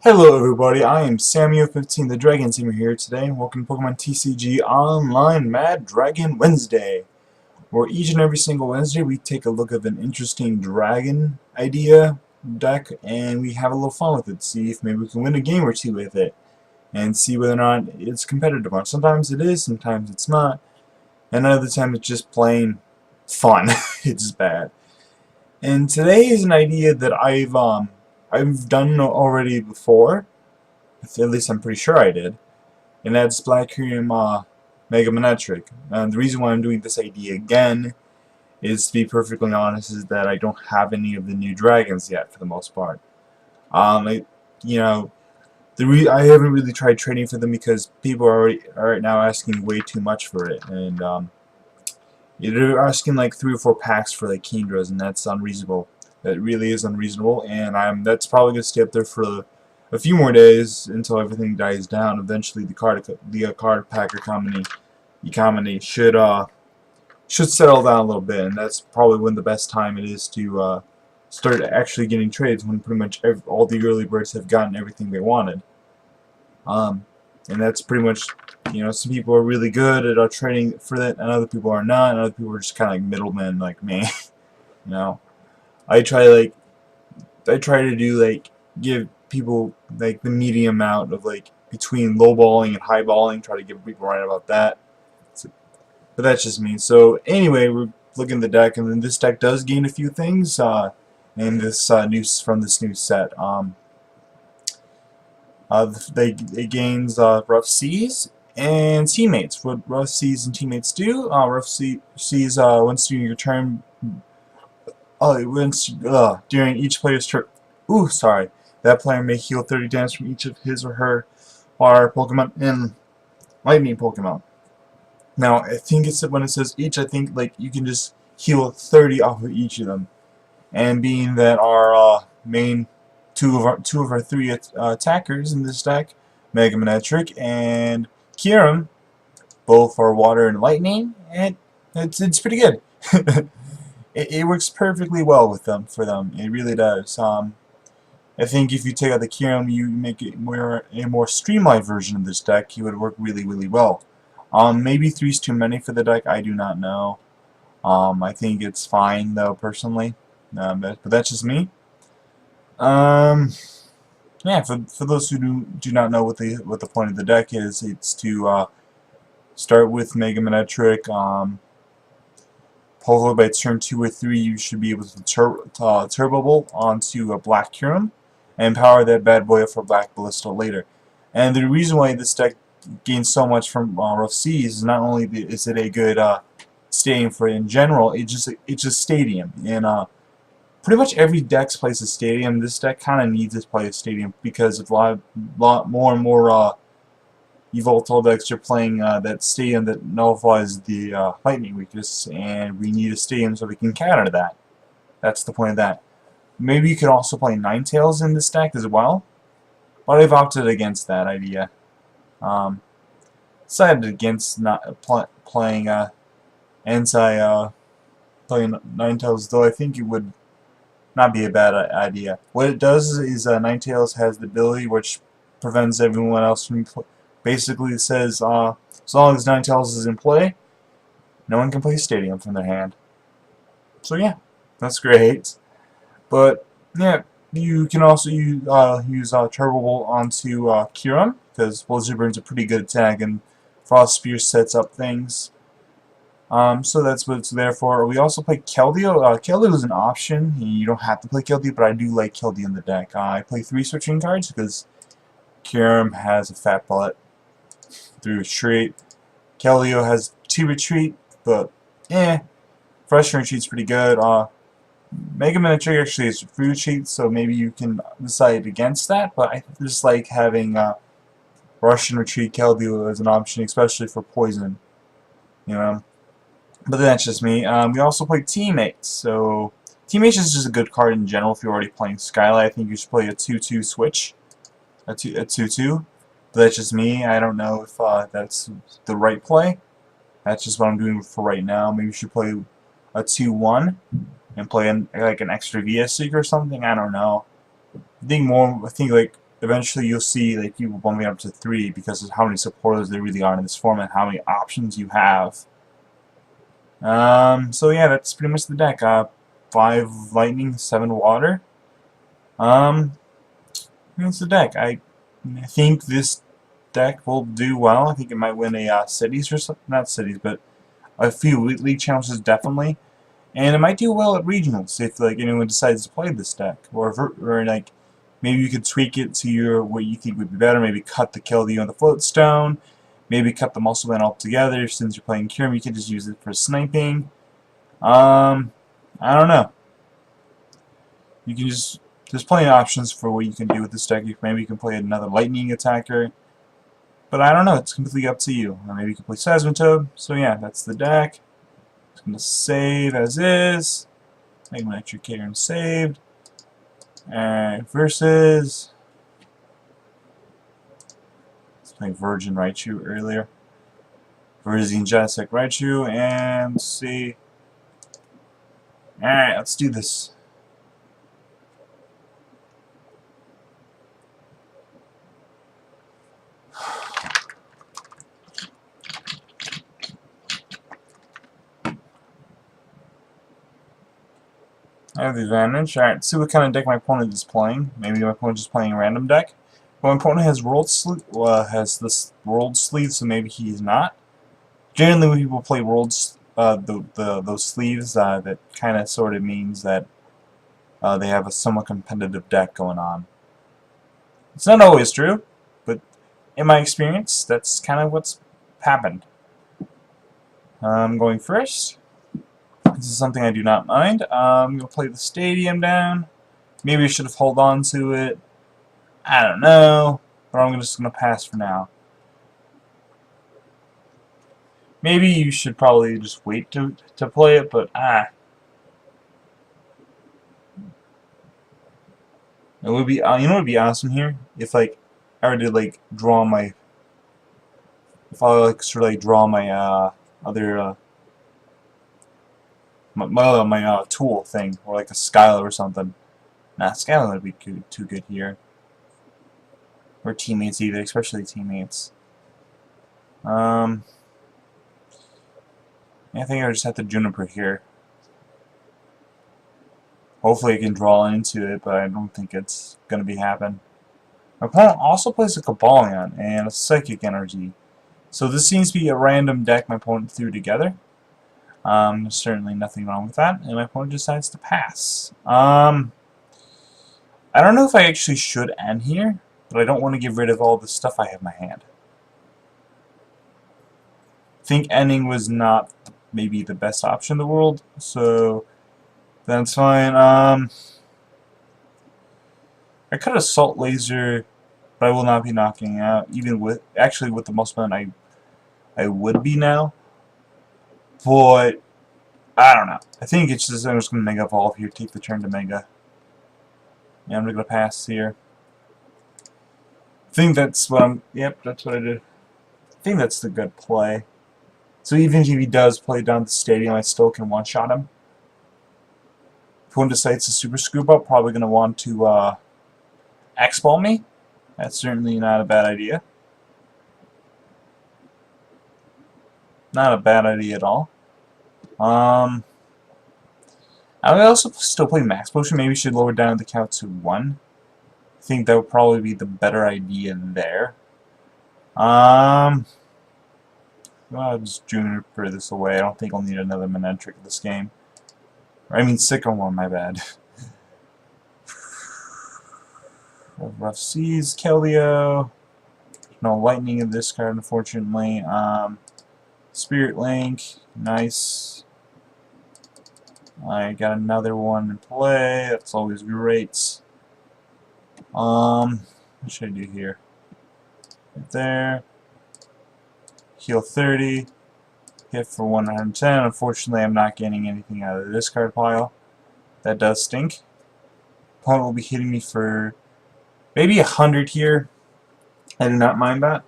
Hello everybody, I am Samuel15, the Dragon Tamer here today, and welcome to Pokemon TCG Online Mad Dragon Wednesday, where each and every single Wednesday we take a look at an interesting dragon idea deck, and we have a little fun with it, see if maybe we can win a game or two with it, and see whether or not it's competitive. Sometimes it is, sometimes it's not, and another time it's just plain fun. It's bad. And today is an idea that I've done already before. At least I'm pretty sure I did. And that's Black Kyurem Mega Manectric. And the reason why I'm doing this idea again is, to be perfectly honest, is that I don't have any of the new dragons yet for the most part. You know, I haven't really tried trading for them because people are right now asking way too much for it, and they're asking like 3 or 4 packs for like Kendras, and that's unreasonable. That really is unreasonable, and that's probably gonna stay up there for a few more days until everything dies down. Eventually, the card pack economy should settle down a little bit, and that's probably when the best time it is to start actually getting trades, when pretty much all the early birds have gotten everything they wanted. And that's pretty much, some people are really good at trading for that, and other people are not, and other people are just kind of like middlemen like me. you know. I try to do give people like the medium amount of between lowballing and highballing, try to give people right about that. But that's just me. So anyway, we're looking at the deck, and then this deck does gain a few things in this from this new set. It gains Rough Seas and Teammates. What Rough Seas and Teammates do? Rough Seas once during your turn. During each player's turn. Ooh, sorry. That player may heal 30 damage from each of his or her fire Pokemon and lightning Pokemon. Now, I think it's when it says each, I think you can just heal 30 off of each of them. And being that our main two of our 3 attackers in this deck, Mega Manectric and Kyurem, both are water and lightning, and it's pretty good. It works perfectly well with them It really does. I think if you take out the Kyurem, you make it a more streamlined version of this deck, it would work really, really well. Maybe 3's too many for the deck. I do not know. I think it's fine though, personally. But that's just me. Yeah, for those who do not know what the point of the deck is, it's to start with Mega Manectric. Hopefully by turn 2 or 3 you should be able to Turbo Bolt onto a Black Kyurem and power that bad boy up for Black Ballista later. And the reason why this deck gains so much from Rough Seas is not only is it a good stadium for it in general, it's just stadium. And pretty much every deck plays a stadium. This deck kind of needs to play a stadium because of a lot more and more Evoltol decks are playing that stadium that nullifies the lightning weakness, and we need a stadium so we can counter that. That's the point of that. Maybe you could also play Ninetales in this deck as well, but I've opted against that idea. Decided against not playing playing Ninetales, though I think it would not be a bad idea. What it does is Ninetales has the ability which prevents everyone else from basically says, as long as Ninetales is in play, no one can play Stadium from their hand. So yeah, that's great. But yeah, you can also use Turbo Bolt onto Kyurem, because Blizzard Burn's a pretty good attack, and Frost Spear sets up things. So that's what it's there for. We also play Keldeo. Keldeo is an option. You don't have to play Keldeo, but I do like Keldeo in the deck. I play 3 switching cards because Kyurem has a fat bullet through retreat. Keldeo has 2 retreat, but Fresh retreat's pretty good. Mega Manectric actually is free retreat, so maybe you can decide against that, but I just like having Russian retreat Keldeo as an option, especially for poison. But that's just me. We also play Teammates, so Teammates is just a good card in general if you're already playing Skylight. I think you should play a 2-2 switch. A 2-2. But that's just me. I don't know if that's the right play. That's just what I'm doing for right now. Maybe you should play a 2-1 and play like an extra VS Seeker or something. I don't know. I think eventually you'll see like people bumping up to 3 because of how many supporters there really are in this format, how many options you have. So yeah, that's pretty much the deck. 5 lightning, 7 water. That's the deck. I think this deck will do well. I think it might win a cities or something. Not cities, but a few league challenges definitely. And it might do well at regionals if like anyone decides to play this deck, or like maybe you could tweak it to your what you think would be better. Maybe cut the Keldeo and the Floatstone. Maybe cut the Muscle Man altogether. Since you're playing Kyurem, you can just use it for sniping. I don't know. You can just there's plenty of options for what you can do with this deck. Maybe you can play another Lightning attacker. But I don't know. It's completely up to you. Or maybe you can play Seismitoad. So yeah, that's the deck. It's going to save as is. Make Manectric Kyurem saved. And versus. Let's play Virgin Raichu earlier. Versus Genesect Raichu. And see. Alright, let's do this. I have the advantage. Alright, see what kind of deck my opponent is playing. Maybe my opponent's just playing a random deck. But my opponent has this world sleeve, so maybe he's not. Generally, when people play worlds, those sleeves, that kind of sort of means that they have a somewhat competitive deck going on. It's not always true, but in my experience, that's kind of what's happened. I'm going first. This is something I do not mind. I'm going to play the stadium down. Maybe I should have held on to it. I don't know. But I'm just going to pass for now. Maybe you should probably just wait to play it, but It would be, you know what would be awesome here? If like, I were to like draw my, if I like sort of like draw my other my tool thing, or like a Skylar or something. Nah, Skylar would be too good here. Or teammates either, especially teammates. I think I just have to Juniper here. Hopefully I can draw into it, but I don't think it's gonna be happen. My opponent also plays a Cobalion and a Psychic Energy. So this seems to be a random deck my opponent threw together. There's certainly nothing wrong with that, and my opponent decides to pass. I don't know if I actually should end here, but I don't want to get rid of all the stuff I have in my hand. I think ending was not maybe the best option in the world, so that's fine. I could Assault Laser, but I will not be knocking out. Even with with the Muscle Man, I would be now. But I don't know. I think it's just I'm just gonna Mega Evolve here, take the turn to Mega. Yeah, I'm gonna pass here. I think that's what I'm. Yep, that's what I did. I think that's the good play. So even if he does play down the stadium, I still can one-shot him. If one decides to Super Scoop up, probably gonna want to X-Ball me. That's certainly not a bad idea. Not a bad idea at all. I would also still play Max Potion. Maybe we should lower down the count to 1. I think that would probably be the better idea there. I'll just Juniper this away. I don't think I'll need another Manectric in this game. I mean Sycamore, my bad. Rough Seas, Keldeo. No Lightning in this card, unfortunately. Spirit Link, nice. I got another one in play. That's always great. What should I do here? Right there. Heal 30. Hit for 110. Unfortunately, I'm not getting anything out of the discard pile. That does stink. Opponent will be hitting me for maybe 100 here. I do not mind that.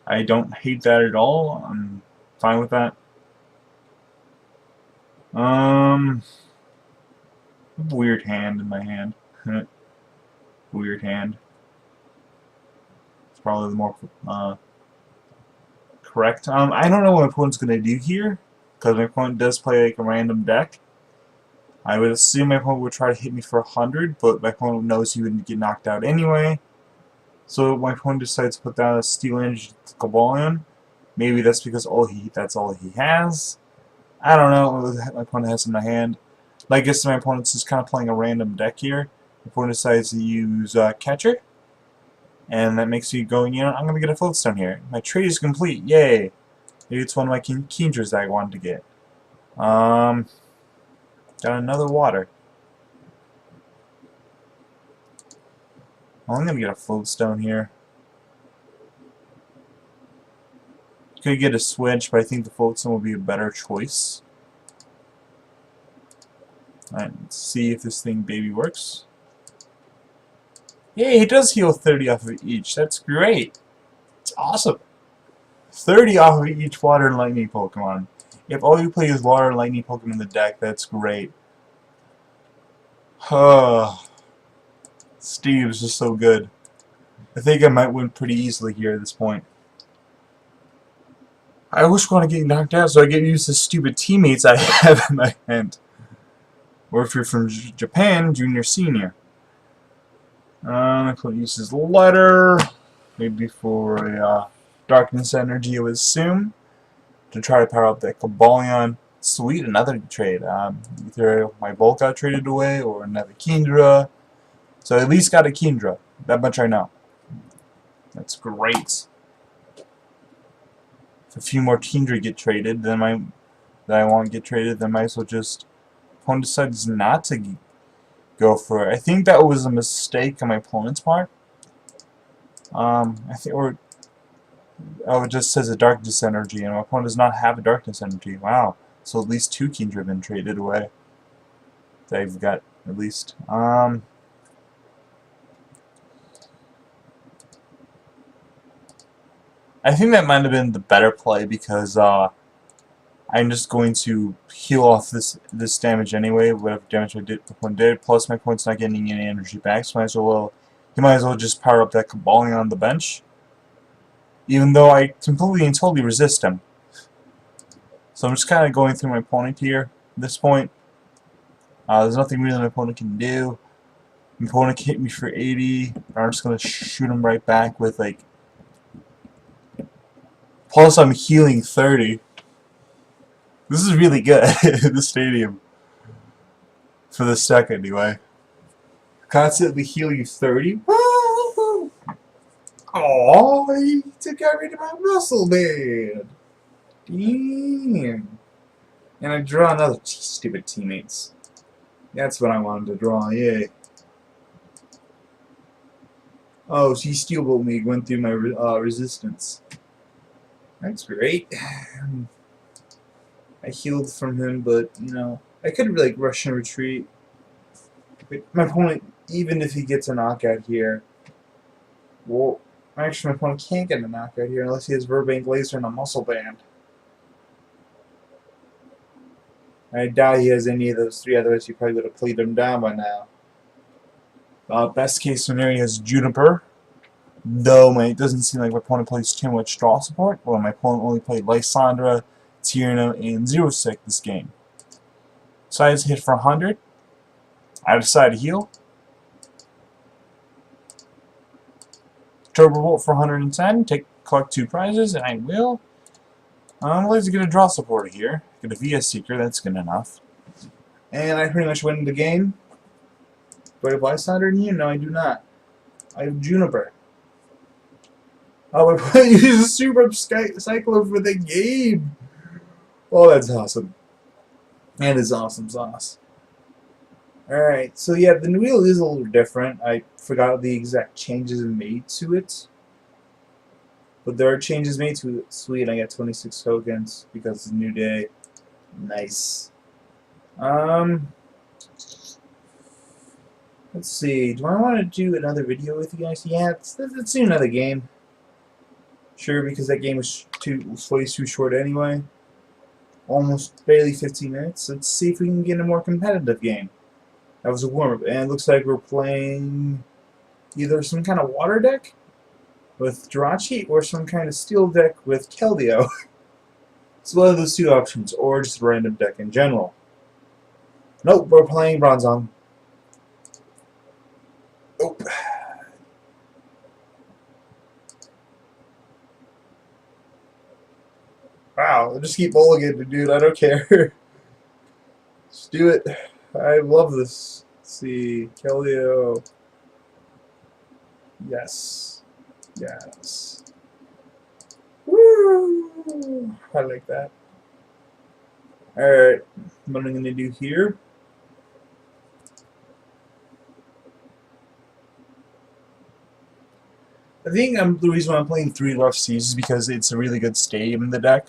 I don't hate that at all. I'm fine with that. Weird hand in my hand. Weird hand. It's probably the more correct. I don't know what my opponent's gonna do here, because my opponent does play like a random deck. I would assume my opponent would try to hit me for 100, but my opponent knows he would get knocked out anyway. So my opponent decides to put down a Steel Energy Cabalion. Maybe that's because that's all he has. I don't know. My opponent has in my hand. I guess my opponent's just kind of playing a random deck here. My opponent decides to use Catcher. And that makes me go, you know, I'm going to get a Floatstone here. My trade is complete. Yay. Maybe it's one of my Kingdras that I wanted to get. Got another water. Well, I'm going to get a Floatstone here. Could get a switch, but I think the Floatstone will be a better choice. Alright, let's see if this thing baby works. Yay, it does heal 30 off of each. That's great. It's awesome. 30 off of each water and lightning Pokemon. If all you play is water and lightning Pokemon in the deck, that's great. Steve's just so good. I think I might win pretty easily here at this point. I wish I want to get knocked out so I get used to stupid teammates I have in my hand. Or if you're from Japan, junior, senior. I could use his letter, maybe for a darkness energy, I would assume, to try to power up that Cabalion. Sweet, another trade. Either my Bulk got traded away or another Kingdra. So I at least got a Kingdra. That much I know. That's great. If a few more Kingdra get traded, then that I want to get traded, then I might as well just. Opponent decides not to go for it. I think that was a mistake on my opponent's part. I think, or oh, it just says a darkness energy, and my opponent does not have a darkness energy. Wow. So at least 2 Kingdra have been traded away. They've got at least. I think that might have been the better play because I'm just going to heal off this damage anyway, whatever damage my opponent did. Plus, my opponent's not getting any energy back, so he might as well just power up that Cabalion on the bench. Even though I completely and totally resist him. So I'm just kind of going through my opponent here at this point. There's nothing really my opponent can do. My opponent can hit me for 80, but I'm just going to shoot him right back with like. Plus, I'm healing 30. This is really good, the stadium. For this deck, anyway. Constantly heal you 30. Woo! Aww, he got rid of my muscle, man. Damn. And I draw another stupid teammates. That's what I wanted to draw, yay. Oh, she Steel Bolt me, went through my resistance. That's great. I healed from him, but, you know, I could like rush and retreat. But my opponent, even if he gets a knockout here, well, actually my opponent can't get a knockout here unless he has Verbank Laser and a Muscle Band. I doubt he has any of those 3, otherwise he probably would have played him down by now. Best case scenario is Juniper. Though it doesn't seem like my opponent plays too much draw support. Well, my opponent only played Lysandra, Tierno, and Zero Sick this game. So I just hit for 100. I decide to heal. Turbo Bolt for 110. Collect 2 prizes, and I will. Let's get a draw supporter here. Get a VS Seeker, that's good enough. And I pretty much win the game. Do I have Lysander in here? No, I do not. I have Juniper. Oh, my opponent uses Super Cycler for the game! Oh, that's awesome. And it's awesome sauce. Alright, so yeah, the wheel is a little different. I forgot the exact changes made to it. But there are changes made to it. Sweet, I got 26 tokens because it's a new day. Nice. Let's see. Do I want to do another video with you guys? Yeah, let's do another game. Sure, because that game was way too short anyway. Almost barely 15 minutes. Let's see if we can get a more competitive game. That was a warm-up, and it looks like we're playing either some kind of water deck with Jirachi or some kind of steel deck with Keldeo. It's one of those two options, or just a random deck in general. Nope, we're playing Bronzong. Nope. Wow, I'll just keep mulliganing, dude. I don't care. Just do it. I love this. Let's see, Keldeo. Yes. Yes. Woo! I like that. Alright, what I'm going to do here. I think the reason why I'm playing 3 Rough Seas is because it's a really good stadium in the deck.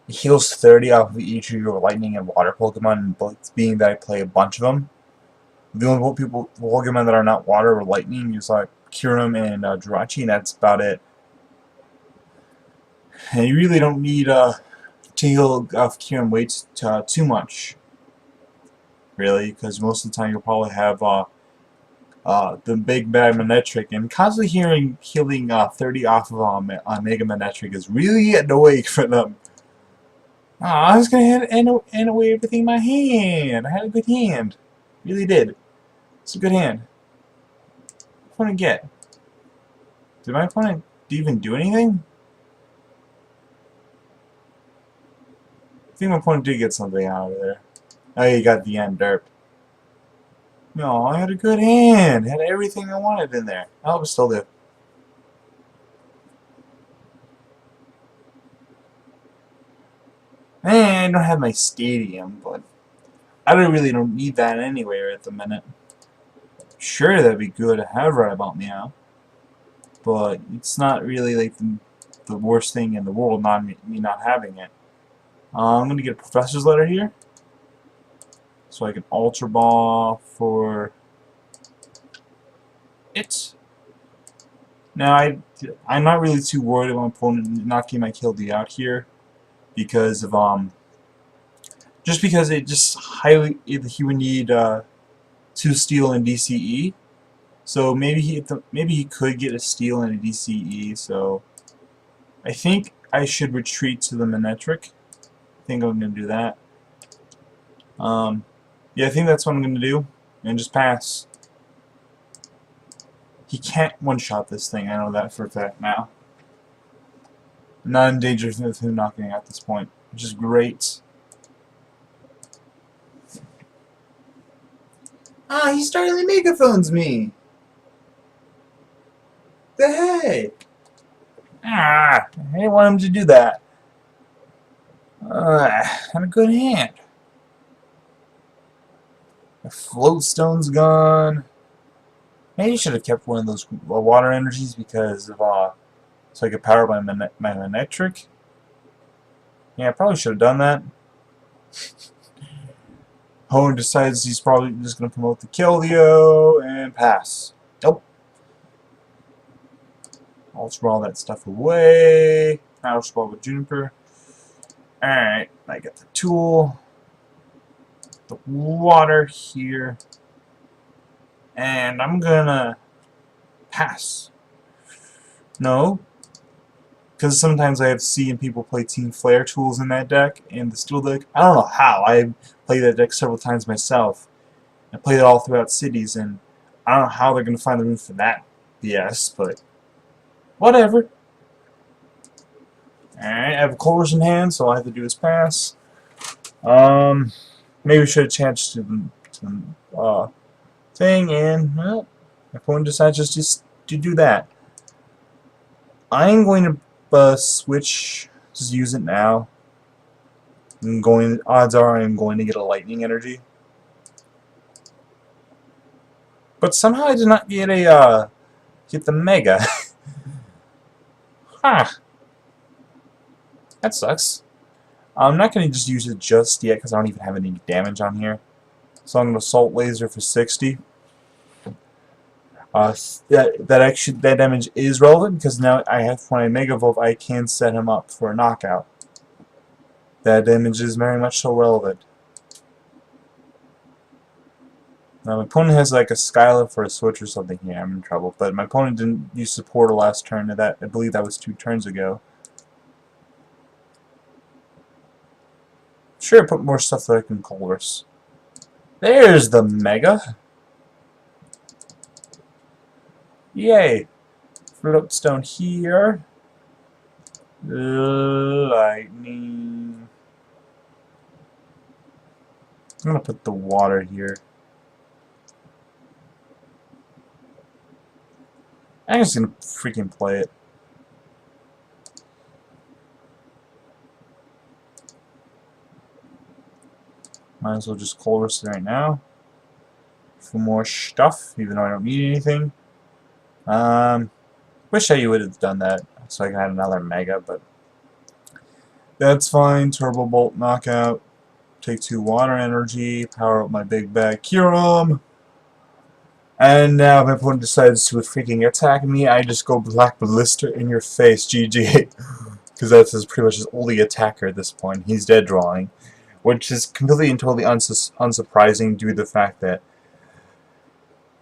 It heals 30 off of each of your lightning and water Pokemon, but being that I play a bunch of them. The only Pokemon that are not water or lightning is like Kyurem and Jirachi, and that's about it. And you really don't need to heal off Kyurem weights too much, really, because most of the time you'll probably have the big bad Manectric, and constantly healing 30 off of Mega Manectric is really annoying for them. I was gonna hand away everything in my hand. I had a good hand, really did. It's a good hand. What did I get? Did my opponent even do anything? I think my opponent did get something out of there. Oh, he got the end derp. No, I had a good hand. Had everything I wanted in there. I still do. I don't have my stadium, but I really don't need that anywhere at the minute. Sure, that'd be good to have right about now, but it's not really like the worst thing in the world, me not having it. I'm gonna get a professor's letter here, so I can Ultra Ball for it. Now I'm not really too worried about my opponent knocking my Keldeo out here because of just because it just he would need 2 steel and DCE. So maybe he could get a steel and a DCE. So I think I should retreat to the Manectric. I think I'm gonna do that. Yeah, I think that's what I'm gonna do, and just pass. He can't one-shot this thing. I know that for a fact now. I'm not in danger of him knocking it at this point, which is great. Ah, he started megaphones me. The heck? Ah, I didn't want him to do that. Had a good hand. The float stone's gone. Maybe you should have kept one of those water energies because of so I could power my Manectric. Yeah, I probably should have done that. Hoenn decides he's probably just going to promote the Keldeo and pass. Nope. I'll throw all that stuff away. Power Spell with Juniper. Alright, I got the tool. The water here. And I'm gonna pass. No. Because sometimes I have seen people play Team Flare tools in that deck, and the Steel deck. I don't know how. I played that deck several times myself. I played it all throughout cities, and I don't know how they're going to find the room for that BS, but whatever. Alright, I have a Colress in hand, so all I have to do is pass. Maybe we should have changed to the thing, and, well, my opponent decides just to do that. I'm going to switch, just use it now. Odds are I'm going to get a lightning energy. But somehow I did not get the mega. Huh. That sucks. I'm not going to just use it just yet because I don't even have any damage on here. So I'm going to Assault Laser for 60. That damage is relevant because now when I Mega Evolve, I can set him up for a knockout. That damage is very much so relevant. Now my opponent has like a Skylar for a switch or something here. I'm in trouble. But my opponent didn't use support last turn. I believe that was 2 turns ago. Sure, put more stuff that I can colorless. There's the Mega. Yay. Floatstone here. Lightning. I'm gonna put the water here. I'm just gonna freaking play it. Might as well just cold rest right now. For more stuff, even though I don't need anything. Wish I would have done that so I could have another Mega, but that's fine. Turbo Bolt knockout. Take 2 water energy. Power up my big bag Kyurem. And now if my opponent decides to freaking attack me, I just go Black Ballista in your face, GG. Because that's pretty much his only attacker at this point. He's dead drawing. Which is completely and totally unsurprising due to the fact that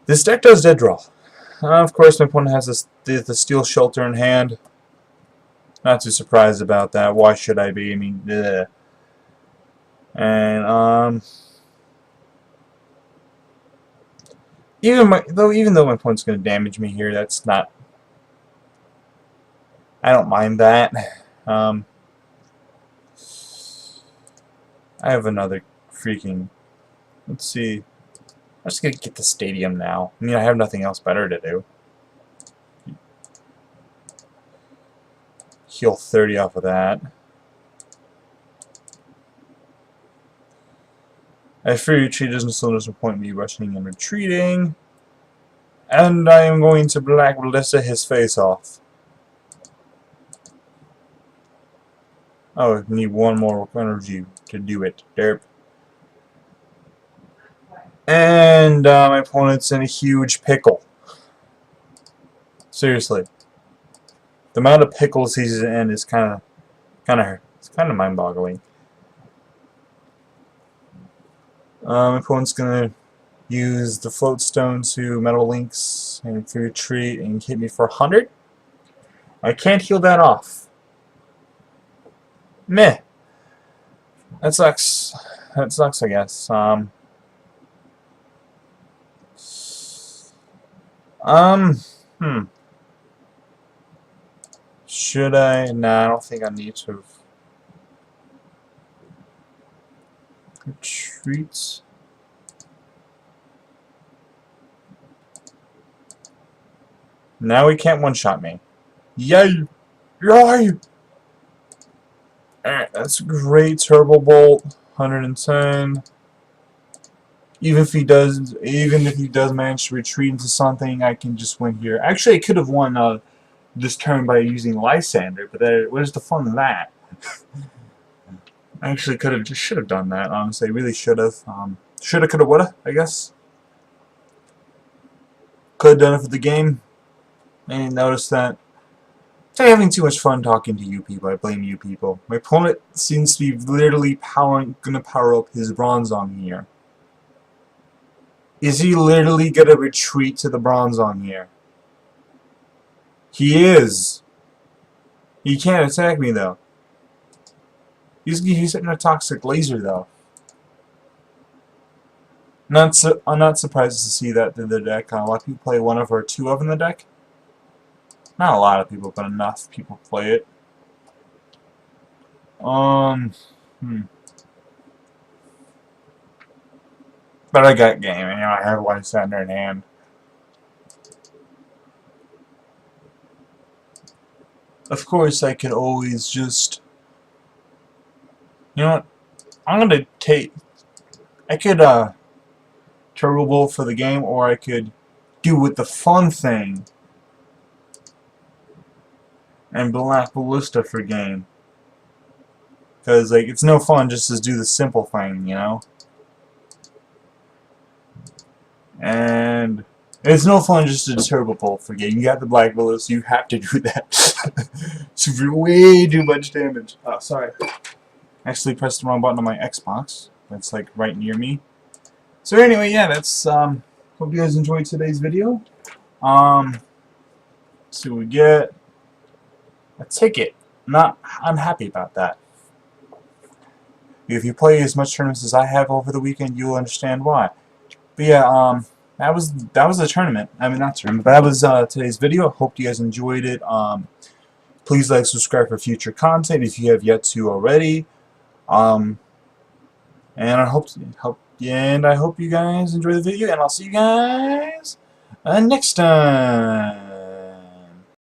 this deck does dead draw. Of course, my opponent has the Steel Shelter in hand. Not too surprised about that. Why should I be? I mean, ugh. And even though my opponent's going to damage me here, that's not. I don't mind that. I have another freaking. Let's see. I'm just gonna get the stadium now. I mean, I have nothing else better to do. Heal 30 off of that. I fear retreat doesn't still disappoint me, rushing and retreating. And I am going to Black Ballista his face off. Oh, I need 1 more energy to do it. Derp. And my opponent's in a huge pickle. Seriously, the amount of pickles he's in is kind of mind-boggling. My opponent's gonna use the Floatstone to Metal Links and free retreat and hit me for 100. I can't heal that off. Meh. That sucks. That sucks, I guess. Should I? Nah, I don't think I need to. Retreats. Now he can't one-shot me. Yay! Yay! Alright, that's great. Turbo Bolt, 110. Even if he does manage to retreat into something, I can just win here. Actually, I could have won this turn by using Lysander, but where's the fun in that? I actually should have done that. Honestly, I really should have. Shoulda, coulda, woulda, I guess. Could have done it for the game. I didn't notice that. I'm having too much fun talking to you people. I blame you people. My opponent seems to be literally gonna power up his Bronzong here. Is he literally gonna retreat to the Bronzong here? He is. He can't attack me though. He's hitting a toxic laser though. I'm not surprised to see that in the deck. A lot of people play 1 of or 2 of in the deck. Not a lot of people, but enough people play it. But I got game, and I have Lysander in hand. Of course, I could always just. You know what? I'm gonna take. I could Turbo Bolt for the game, or I could do with the fun thing and Black Ballista for game. Because like it's no fun just to do the simple thing, you know. And it's no fun just to Turbo Bolt for game. You got the Black Ballista, you have to do that. It's way too much damage. Oh, sorry. Actually pressed the wrong button on my Xbox. That's like right near me. So anyway, yeah, that's hope you guys enjoyed today's video. So we get a ticket. I'm happy about that. If you play as much tournaments as I have over the weekend, you'll understand why. But yeah, that was the tournament. I mean, not tournament, but that was today's video. Hope you guys enjoyed it. Please like, subscribe for future content if you have yet to already. And I hope you guys enjoy the video, and I'll see you guys next time.